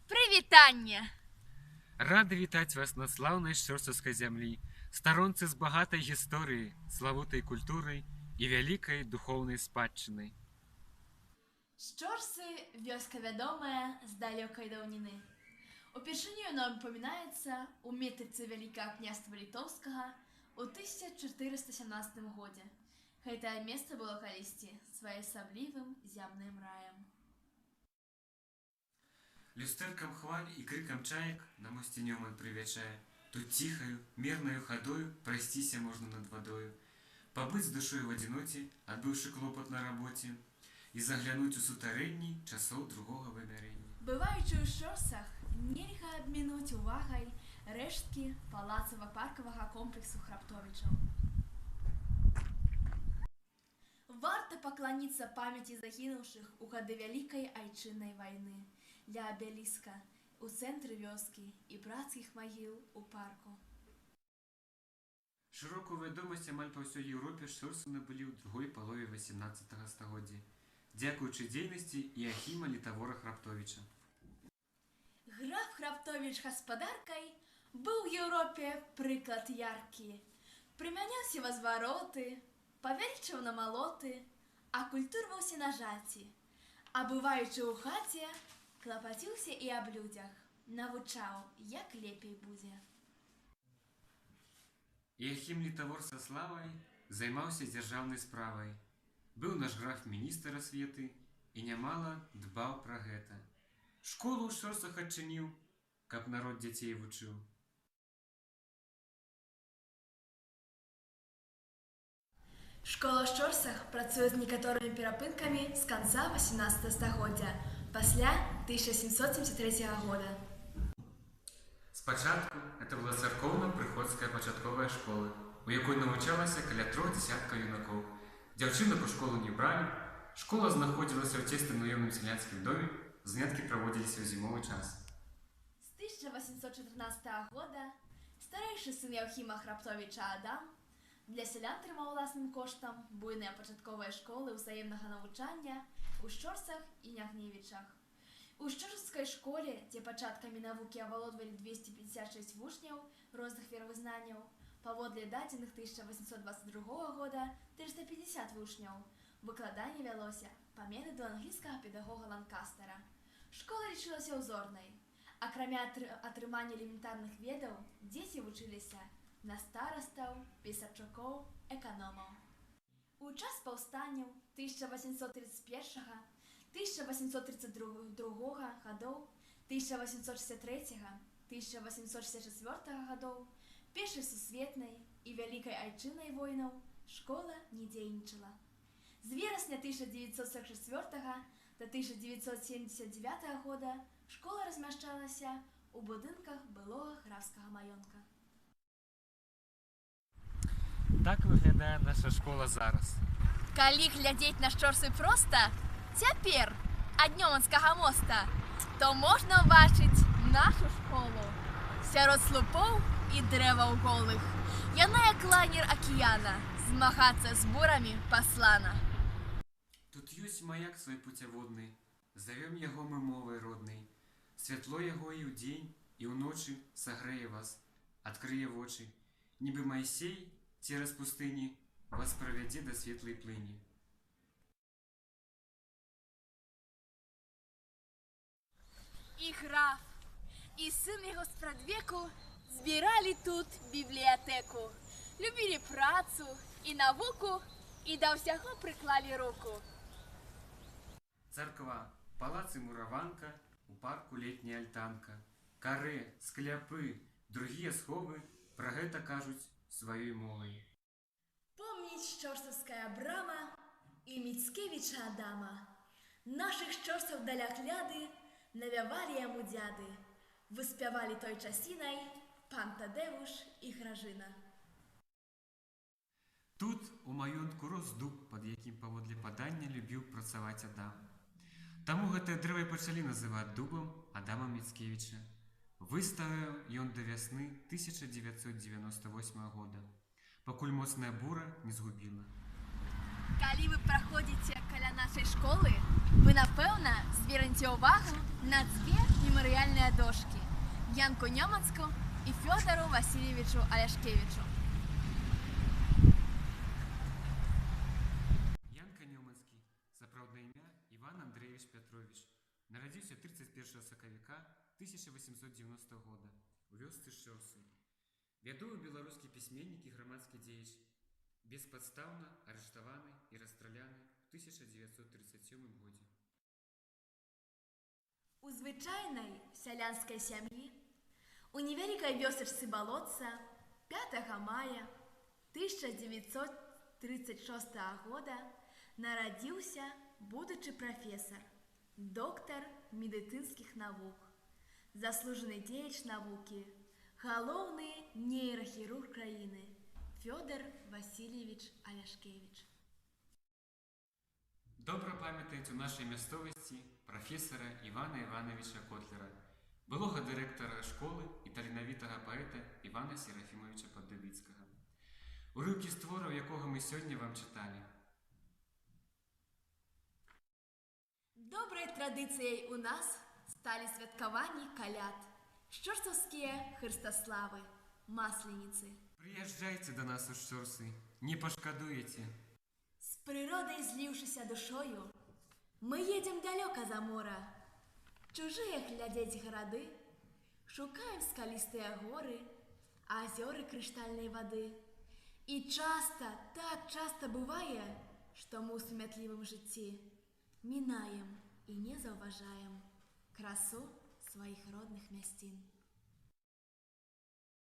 Прывітанне! Рады вітаць вас на слаўнай шчорсаўскай зямлі, старонцы з багатай гісторыяй, славутай культурай і вялікай духоўнай спадчынай. Шчорсы – вёска вядомая з далёкай даўніны. Упершыню нам упамінаецца ў метрыцы Вялікага княства Літоўскага ў 1417 годзе. Гэтае месца было калісьці своеасаблівым зямным раем. Люстэркам хваль і крыкам чаек на мосце Нёман прывячае. Тут ціхаю, мернаю хадою прайсціся можна над вадою, пабыць з душою в адзіноце, адбыўшы клопат на рабоце, і заглянуць у сутарэнні часоў другога вымярэння. Бываючы ў Шчорсах, нельга абмінуць увагай рэшткі палацава-паркавага комплексу Храптовічаў. Варта пакланіцца памяці загінуўшых у гады Вялікай Айчыннай вайны ля абеліска у цэнтры вёскі і брацкіх магіл у парку. Шырокую вядомасць амаль па ўсёй Еўропе шчорсы набылі ў другой палове 18 стагоддзя, дзякуючы дзейнасці Іахіма Літавора Храптовіча. Граф Храптовіч гаспадаркай быў у Еўропе прыклад яркі. Прымяняў севазвароты, павялічыў намалоты, акультурваўся на жаці, а бываючы ў хаце, клапаціўся і аб людзях, навучаў, як лепей будзе. Іахім Літавор са славай займаўся дзяржаўнай справай. Быў наш граф міністр асветы і нямала дбаў пра гэта. Школу ў Шчорсах адчыніў, каб народ дзяцей вучыў. Школа ў Шчорсах працуе з некаторымі перапынкамі з канца 18 стагоддзя, пасля 1773 года. Спачатку гэта была царкоўна-прыходская пачатковая школа, у якой навучалася каля 3 дзясяткаў юнакоў. Дзяўчынак у школу не бралі, школа знаходзілася ў цесным наёмным сяляцкім доме, заняткі праводзіліся ў зімовы час. З 1814 года старэйшы сын Іахіма Храптовіча Адам для сялян трымаў уласным коштам буйныя пачатковыя школы ўзаемнага навучання ў Шчорсах і Нягневічах. У Шчорскай школе, дзе пачаткамі навукі авалодвалі 256 вучняў розных веравызнанняў, паводле дадзеных 1822 года 350 вучняў. Выкладанне вялося па метаду англійскага педагога Ланкастера. Школа лічылася ўзорнай. Акрамя атрымання элементарных ведаў, дзеці вучыліся на старастаў, пісарчукоў, эканомаў. У час паўстанняў 1831, 1832 гадоў, 1863, 1864 гадоў, Першай сусветнай і Вялікай Айчыннай войнаў школа не дзейнічала. З верасня 1944 до 1979 года школа размяшчалася ў будынках былога графскага маёнтка. Так выглядае наша школа зараз. Калі глядзець на Шчорсы проста, цяпер ад Нёманскага моста, то можна ўбачыць нашу школу. Сярод слупоў і дрэваў голых. Яна як лайнер акіяна, змагацца з бурамі паслана. Тут ёсць маяк свой пуцяводны, завём яго мы мовай роднай. Святло яго і ўдзень, і ўночы сагрэе вас, адкрые вочы. Нібы Майсей цераз пустыні вас правядзе да светлай плыні. І граф, і сын яго спрадвеку збіралі тут бібліятэку. Любілі працу і навуку, і да ўсяго прыклалі руку. Царква, палац і мураванка, у парку летняя альтанка. Карэ, скляпы, другія сховы пра гэта кажуць сваёй мовай. Помніць Шчорсаўская брама і Міцкевіча Адама. Нашых шчорсаў даля кляды навявалі яму дзяды. Выспявалі той часінай пан Тадэвуш і Гражына. Тут у маёнтку рос дуб, пад якім паводле падання любіў працаваць Адам. Таму гэтае дрэва і пачалі называць дубам Адама Міцкевіча. Выстаяў ён да вясны 1998 года, пакуль моцная бура не згубіла. Калі вы праходзіце каля нашай школы, вы, напэўна, звернеце ўвагу на дзве мемарыяльныя дошкі Янку Нёманску і Фёдору Васильевичу Аляшкевичу. Янка Нёманскі, сапраўднае імя Іван Андреевич Пятрович, нарадзіўся 31 сакавіка 1890 года у вёсцы Шчорсы. Вядомы беларускі пісьменнік і грамадскі дзеяч, беспадстаўна арыштаваны і расстраляны ў 1937 годзе. У звычайнай сялянскай сям'і у невялікай вёсачцы Балотца 5 мая 1936 года нарадзіўся будучы прафесар, доктар медыцынскіх навук, заслужаны дзеяч навукі, галоўны нейрахірург краіны Фёдор Васильевич Аляшкевич. Добра памятаюць у нашай мясцовасці прафесара Івана Івановича Котлера, былога дырэктара школы і таленавітага паэта Івана Серафімовича Паддубіцкага, урыўкі з твораў якога мы сёння вам чыталі. Добрай традыцыяй у нас сталі святкаванні каляд, шчорсаўскія хрыстаславы, масленіцы. Прыязджайце да нас у Шчорсы, не пашкадуеце. З прыродай зліўшыся душою, мы едзем далёка за мора. Чужыя глядзець гарады, шукаем скалістыя горы, азёры крыштальнай вады. І часта, так часта бывае, што мы ў сумятлівым жыцці мінаем і не заўважаем красу сваіх родных мясцін.